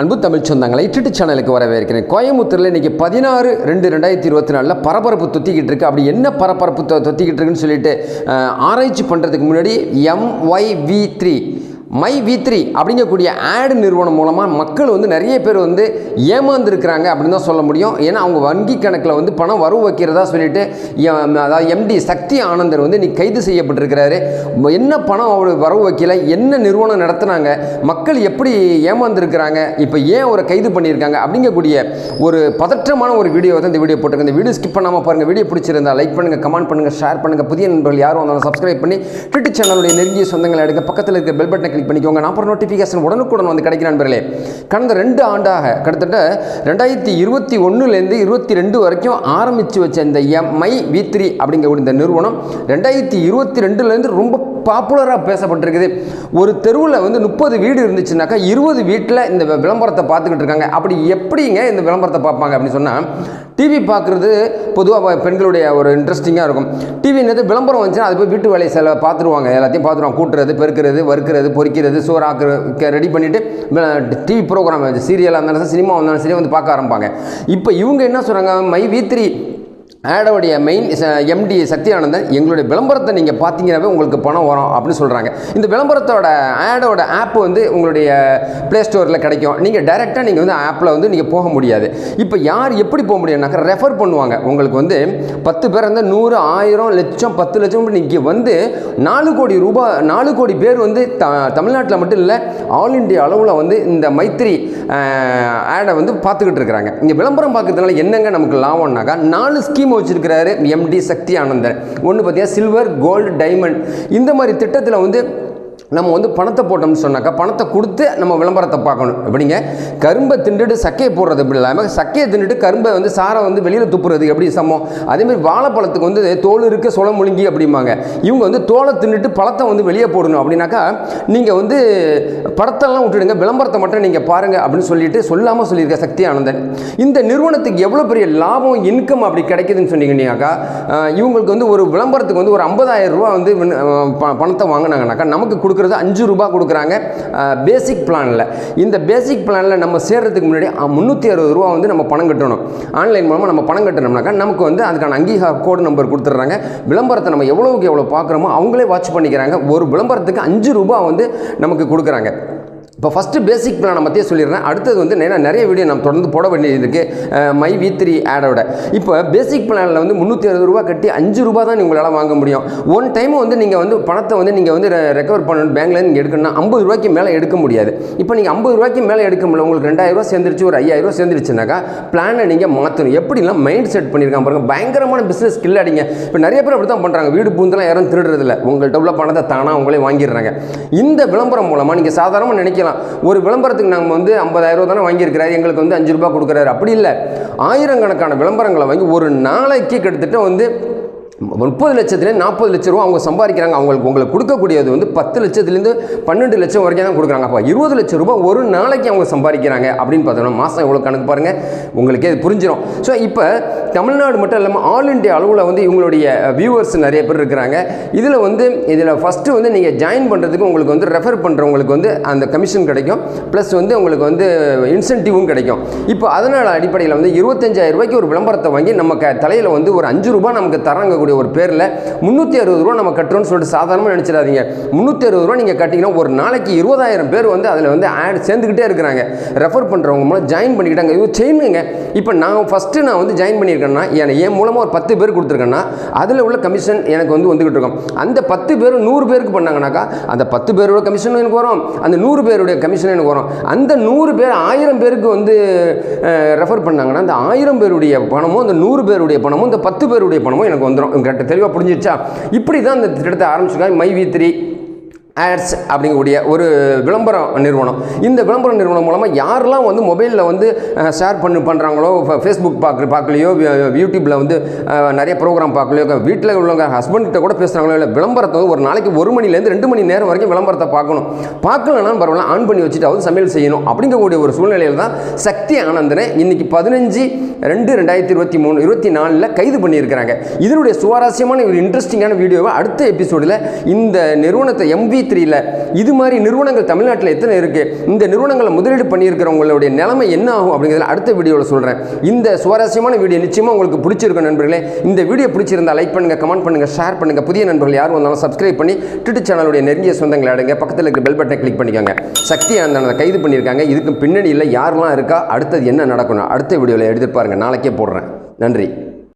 அன்பு தமிழ் சொந்தங்களை யூடியூப் சேனலுக்கு வரவேற்கிறேன். கோயம்புத்தூரில் இன்றைக்கி 16/2/2024 பரபரப்பு தொத்திக்கிட்டு இருக்குது. அப்படி என்ன பரபரப்பு தொத்திக்கிட்டு இருக்குன்னு சொல்லிட்டு ஆராய்ச்சி பண்ணுறதுக்கு முன்னாடி MyV3 அப்படிங்கக்கூடிய ஆடு நிறுவனம் மூலமாக மக்கள் நிறைய பேர் ஏமாந்துருக்கிறாங்க அப்படின்னு தான் சொல்ல முடியும். ஏன்னா அவங்க வங்கி கணக்கில் பணம் வரவு வைக்கிறதா சொல்லிட்டு அதாவது MD சக்தி ஆனந்தர் இன்னைக்கு கைது செய்யப்பட்டிருக்கிறாரு. என்ன பணம் அவர் வரவு வைக்கல, என்ன நிறுவனம் நடத்துனாங்க, மக்கள் எப்படி ஏமாந்துருக்கிறாங்க, இப்போ ஏன் அவரை கைது பண்ணியிருக்காங்க அப்படிங்கக்கூடிய ஒரு பதற்றமான ஒரு வீடியோ தான் இந்த வீடியோ போட்டிருக்கேன். இந்த வீடியோ ஸ்கிப் பண்ணாமல் பாருங்கள். வீடியோ பிடிச்சிருந்தா லைக் பண்ணுங்கள், கமெண்ட் பண்ணுங்கள், ஷேர் பண்ணுங்கள். புதிய நண்பர்கள் யாரும் வந்தாலும் சப்ஸ்கிரைப் பண்ணி யூடியூப் சேனலுடைய நெருங்கிய சொந்தங்களை எடுக்க பக்கத்தில் இருக்க பெல் பட்டனை கிளிக் பண்ணிக்கோங்க. நான் அப்புறம் நோட்டிஃபிகேஷன் உடனுக்குடன் கிடைக்கிற நண்பர்களே. கடந்த 2 ஆண்டாக கிட்டத்தட்ட 2021லேருந்து 22 வரைக்கும் ஆரம்பித்து வச்ச இந்த MyV3 அப்படிங்கிற இந்த நிறுவனம் 2022லேருந்து ரொம்ப பாப்புலராக பேசப்பட்டிருக்குது. ஒரு தெருவில் 30 வீடு இருந்துச்சுனாக்கா 20 வீட்டில் இந்த விளம்பரத்தை பார்த்துக்கிட்டு இருக்காங்க. அப்படி எப்படிங்க இந்த விளம்பரத்தை பார்ப்பாங்க அப்படின்னு சொன்னால், டிவி பார்க்குறது பொதுவாக பெண்களுடைய ஒரு இன்ட்ரெஸ்டிங்காக இருக்கும். டிவின்றது விளம்பரம் வந்துச்சுன்னா அது போய் வீட்டு வேலையை பார்த்துருவாங்க, எல்லாத்தையும் பார்த்துருவாங்க. கூட்டுறது, பெருக்கிறது, வறுக்கிறது, பொரிக்கிறது, சோறாக்கு ரெடி பண்ணிவிட்டு டிவி ப்ரோக்ராம் சீரியலாக இருந்தாலும் சினிமா வந்தாலும் சரி பார்க்க ஆரம்பிப்பாங்க. இப்போ இவங்க என்ன சொல்கிறாங்க, MyV3 ஆடோடைய மெயின் MD சக்தி ஆனந்தன் எங்களுடைய விளம்பரத்தை நீங்கள் பார்த்தீங்கன்னாவே உங்களுக்கு பணம் வரும் அப்படின்னு சொல்கிறாங்க. இந்த விளம்பரத்தோட ஆடோட ஆப் உங்களுடைய ப்ளே ஸ்டோரில் கிடைக்கும். நீங்கள் டைரெக்டாக நீங்கள் ஆப்பில் நீங்கள் போக முடியாது. இப்போ யார் எப்படி போக முடியும்னாக்கா ரெஃபர் பண்ணுவாங்க. உங்களுக்கு 10 பேர் 100, 1000, லட்சம், 10 லட்சம் நீங்கள் 4 கோடி ரூபாய், 4 கோடி பேர் தமிழ்நாட்டில் மட்டும் இல்லை ஆல் இண்டியா அளவில் இந்த மைத்ரி ஆடை பார்த்துக்கிட்டு இருக்கிறாங்க. இங்கே விளம்பரம் பார்க்கறதுனால என்னங்க நமக்கு லாபம்னாக்கா 4 ஸ்கீம் வச்சிருக்கிறாரு MD சக்தி ஆனந்தன். ஒன்று பார்த்தீங்கன்னா சில்வர், கோல்டு, டைமண்ட். இந்த மாதிரி திட்டத்தில் நம்ம பணத்தை போட்டோம்னு சொன்னாக்கா பணத்தை கொடுத்து நம்ம விளம்பரத்தை பார்க்கணும். எப்படிங்க, கரும்பை தின்னுட்டு சக்கையை போடுறது எப்படி இல்லாமல் சக்கையை தின்னுட்டு கரும்பை சாரை வெளியில் துப்புறது எப்படி சமம். அதேமாதிரி வாழைப்பழத்துக்கு தோல் இருக்க சொல முழுங்கி அப்படிம்பாங்க. இவங்க தோலை தின்னுட்டு பழத்தை வெளியே போடணும். அப்படின்னாக்கா நீங்கள் படத்தெல்லாம் விட்டுடுங்க, விளம்பரத்தை மட்டும் நீங்கள் பாருங்கள் அப்படின்னு சொல்லிட்டு சொல்லாமல் சொல்லியிருக்க சக்தி ஆனந்தன். இந்த நிறுவனத்துக்கு எவ்வளோ பெரிய லாபம், இன்கம் அப்படி கிடைக்குதுன்னு சொன்னீங்கன்னாக்கா, இவங்களுக்கு ஒரு விளம்பரத்துக்கு ஒரு 50,000 ரூபா பணத்தை வாங்கினாங்கனாக்கா நமக்கு கொடுக்குறது 5 ரூபா கொடுக்குறாங்க பேசிக் பிளானில். இந்த பேசிக் பிளானில் நம்ம சேர்றதுக்கு முன்னாடி 360 ரூபா நம்ம பணம் கட்டணும். ஆன்லைன் மூலமாக நம்ம பணம் கட்டணும்னாக்கா நமக்கு அதுக்கான அங்கீகார கோடு நம்பர் கொடுத்துட்றாங்க. விளம்பரத்தை நம்ம எவ்வளோக்கு எவ்வளோ பார்க்குறோமோ அவங்களே வாட்ச் பண்ணிக்கிறாங்க. ஒரு விளம்பரத்துக்கு 5 ரூபா நமக்கு கொடுக்குறாங்க. இப்போ ஃபஸ்ட்டு பேசிக் பிளானை பற்றியே சொல்லிடுறேன். அடுத்தது நிறைய வீடியோ நம்ம தொடர்ந்து போட வேண்டியது இருக்குது MyV3 ஆடோட. இப்போ பேசிக் பிளானில் 360 ரூபா கட்டி 5 ரூபா தான் உங்களால் வாங்க முடியும். ஒன் டைம் நீங்கள் பணத்தை நீங்கள் ரெக்கவர் பண்ணணும். பேங்க்லேருந்து நீங்கள் எடுக்கணும்னா 50 ரூபாய்க்கு மேலே எடுக்க முடியாது. இப்போ நீங்கள் 50 ரூபாய்க்கு மேலே எடுக்க முடியல, உங்களுக்கு 2000 ரூபா சேர்ந்துருச்சு, ஒரு 5000 ரூபா சேர்ந்துருச்சுனாக்கா பிளானை நீங்கள் மாற்றணும். எப்படிலாம் மைண்ட் செட் பண்ணியிருக்காங்க பாருங்கள். பயங்கரமான பிஸ்னஸ் ஸ்கில் அடிங்க. இப்போ நிறைய பேர் அப்படி தான் பண்ணுறாங்க. வீடு பூந்தெல்லாம் யாரும் திருடுறதில்ல, உங்கள்கிட்ட உள்ள பணத்தை தானாக உங்களே வாங்கிடுறாங்க. இந்த விளம்பரம் மூலமாக நீங்கள் சாதாரணமாக நினைக்கலாம், ஒரு விளம்பரத்துக்கு நாங்கள் 50,000 ரூபா தானே வாங்கியிருக்கிறாரு, எங்களுக்கு 5 ரூபா கொடுக்குறாரு. அப்படி இல்லை, ஆயிரக்கணக்கான விளம்பரங்களை வாங்கி ஒரு நாளைக்கு கிட்டத்தட்ட 30 லட்சத்துலேருந்து 40 லட்ச ரூபா அவங்க சம்பாதிக்கிறாங்க. உங்களுக்கு கொடுக்கக்கூடியது 10 லட்சத்துலேருந்து 12 லட்சம் வரைக்கும் தான் கொடுக்குறாங்க. அப்போ 20 லட்ச ரூபா ஒரு நாளைக்கு அவங்க சம்பாதிக்கிறாங்க. அப்படின்னு பார்த்தோம்னா மாதம் எவ்வளோ கணக்கு பாருங்கள், உங்களுக்கே இது புரிஞ்சிடும். ஸோ இப்போ தமிழ்நாடு மட்டும் இல்லாமல் ஆல் இண்டியா அளவில் இவங்களுடைய வியூவர்ஸ் நிறைய பேர் இருக்கிறாங்க. இதில் ஃபஸ்ட்டு நீங்கள் ஜாயின் பண்ணுறதுக்கு உங்களுக்கு ரெஃபர் பண்ணுறவங்களுக்கு அந்த கமிஷன் கிடைக்கும். ப்ளஸ் உங்களுக்கு இன்சென்டிவும் கிடைக்கும். இப்போ அதனால் அடிப்படையில் 25,000 ரூபாய்க்கு ஒரு விளம்பரத்தை வாங்கி நம்ம தலையில் ஒரு 5 ரூபா நமக்கு தராங்க ஒரு பேரில் 360 ரூபா நம்ம கட்டுறோம்னு சொல்லிட்டு சாதாரணமாக நினச்சிடாதீங்க. 360 ரூபா நீங்கள் கட்டிங்கன்னா ஒரு நாளைக்கு 20,000 பேர் அதில் ஆட் சேர்ந்துக்கிட்டே இருக்கிறாங்க. ரெஃபர் பண்ணுறவங்க மூலம் ஜாயின் பண்ணிக்கிட்டாங்க. இது செய்யுங்க. இப்போ நான் ஃபஸ்ட்டு ஜாயின் பண்ணியிருக்கேன்னா என் மூலமாக ஒரு 10 பேர் கொடுத்துருக்கேன்னா அதில் உள்ள கமிஷன் எனக்கு வந்துக்கிட்டு இருக்கும். அந்த 10 பேர் 100 பேருக்கு பண்ணாங்கனாக்கா அந்த 10 பேரோட கமிஷனும் எனக்கு வரும், அந்த 100 பேருடைய கமிஷனும் எனக்கு வரும். அந்த 100 பேர் 1000 பேருக்கு ரெஃபர் பண்ணாங்கன்னா அந்த 1000 பேருடைய பணமும் அந்த 100 பேருடைய பணமும் இந்த 10 பேருடைய பணமும் எனக்கு வந்துடும். கரெக்டாக தெளிவாக புரிஞ்சிடுச்சா? இப்படி தான் இந்த திட்டத்தை ஆரம்பிச்சிருக்காங்க MyV3 ஆட்ஸ் அப்படிங்கக்கூடிய ஒரு விளம்பர நிறுவனம். இந்த விளம்பர நிறுவனம் மூலமாக யாரெல்லாம் மொபைலில் ஷேர் பண்ணுறாங்களோ, ஃபேஸ்புக் பார்க்கலையோ, யூடியூப்பில் நிறைய ப்ரோக்ராம் பார்க்கலையோ, வீட்டில் உள்ளவங்க ஹஸ்பண்ட்கிட்ட கூட பேசுகிறாங்களோ, இல்லை விளம்பரத்தை ஒரு நாளைக்கு 1 மணிலேருந்து 2 மணி நேரம் வரைக்கும் விளம்பரத்தை பார்க்கணும். பார்க்கலன்னா பரவாயில்ல, ஆன் பண்ணி வச்சுட்டு சமையல் செய்யணும். அப்படிங்கக்கூடிய ஒரு சூழ்நிலையில் தான் சக்தி ஆனந்தனை இன்னைக்கு 15/2/2023 கைது பண்ணியிருக்கிறாங்க. இதனுடைய சுவாரஸ்யமான ஒரு இன்ட்ரெஸ்டிங்கான வீடியோவை அடுத்த எபிசோடில் இந்த நிறுவனத்தை MV3 P3ல இது மாதிரி நிறுவனங்கள் தமிழ்நாட்டில் எத்தனை இருக்குது, இந்த நிறுவனங்களை முதலீடு பண்ணியிருக்கிறவங்களுடைய நிலைமை என்ன ஆகும் அப்படிங்கிறத அடுத்த வீடியோவில் சொல்கிறேன். இந்த சுவாரஸ்யமான வீடியோ நிச்சயமாக உங்களுக்கு பிடிச்சிருக்கும் நண்பர்களே. இந்த வீடியோ பிடிச்சிருந்தா லைக் பண்ணுங்கள், கமெண்ட் பண்ணுங்கள், ஷேர் பண்ணுங்கள். புதிய நண்பர்கள் யாரும் வந்தாலும் சப்ஸ்கிரைப் பண்ணி ட்விட்டர் சேனலுடைய நெருங்கிய சொந்தங்களை ஆடுங்க. பக்கத்தில் இருக்கிற பெல் பட்டனை கிளிக் பண்ணிக்கோங்க. சக்தி ஆனந்தனை கைது பண்ணியிருக்காங்க. இதுக்கு பின்னணியில் யாரெல்லாம் இருக்கா, அடுத்தது என்ன நடக்கணும் அடுத்த வீடியோவில் எடுத்து பாருங்கள். நாளைக்கே போடுறேன். நன்றி.